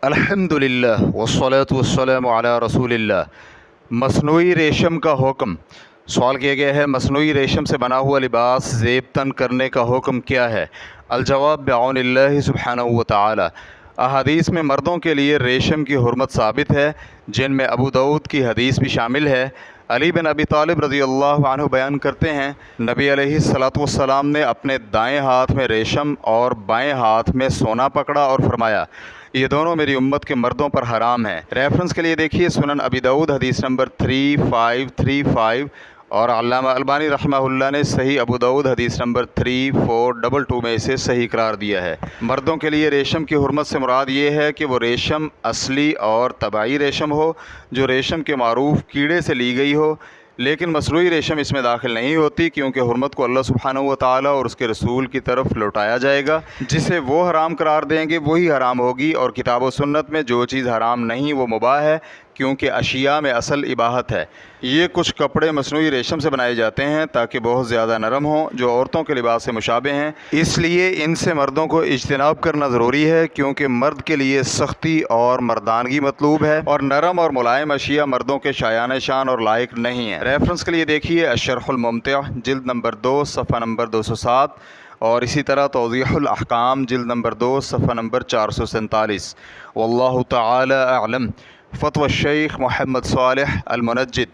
الحمدللہ والصلاة والسلام علی رسول اللہ۔ مصنوعی ریشم کا حکم۔ سوال کیا گیا ہے، مصنوعی ریشم سے بنا ہوا لباس زیب تن کرنے کا حکم کیا ہے؟ الجواب بعون اللہ سبحانہ وتعالی۔ احادیث میں مردوں کے لیے ریشم کی حرمت ثابت ہے، جن میں ابو داؤد کی حدیث بھی شامل ہے۔ علی بن ابی طالب رضی اللہ عنہ بیان کرتے ہیں، نبی علیہ الصلوۃ والسلام نے اپنے دائیں ہاتھ میں ریشم اور بائیں ہاتھ میں سونا پکڑا اور فرمایا، یہ دونوں میری امت کے مردوں پر حرام ہیں۔ ریفرنس کے لیے دیکھیے سنن ابی داؤد حدیث نمبر 3535، اور علامہ البانی رحمہ اللہ نے صحیح ابو داؤد حدیث نمبر 3422 میں اسے صحیح قرار دیا ہے۔ مردوں کے لیے ریشم کی حرمت سے مراد یہ ہے کہ وہ ریشم اصلی اور طبعی ریشم ہو، جو ریشم کے معروف کیڑے سے لی گئی ہو، لیکن مصنوعی ریشم اس میں داخل نہیں ہوتی، کیونکہ حرمت کو اللہ سبحانہ وتعالی اور اس کے رسول کی طرف لوٹایا جائے گا۔ جسے وہ حرام قرار دیں گے وہی حرام ہوگی، اور کتاب و سنت میں جو چیز حرام نہیں وہ مباح ہے، کیونکہ اشیاء میں اصل اباحت ہے۔ یہ کچھ کپڑے مصنوعی ریشم سے بنائے جاتے ہیں تاکہ بہت زیادہ نرم ہوں، جو عورتوں کے لباس سے مشابہ ہیں، اس لیے ان سے مردوں کو اجتناب کرنا ضروری ہے، کیونکہ مرد کے لیے سختی اور مردانگی مطلوب ہے، اور نرم اور ملائم اشیاء مردوں کے شایان شان اور لائق نہیں ہیں۔ ریفرنس کے لیے دیکھیے الشرح الممتع جلد نمبر 2 صفحہ نمبر 207، اور اسی طرح توضیح الاحکام جلد نمبر 2 صفحہ نمبر 447۔ واللہ تعالی اعلم۔ فتوی الشیخ محمد صالح المنجد،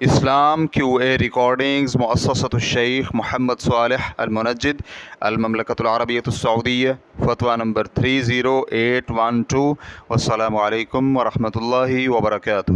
اسلام QA ریکارڈنگز، مؤسسۃ الشیخ محمد صالح المنجد، المملکۃ العربیۃ السعودیہ، فتویٰ نمبر 30812۔ والسلام علیکم ورحمۃ اللہ وبرکاتہ۔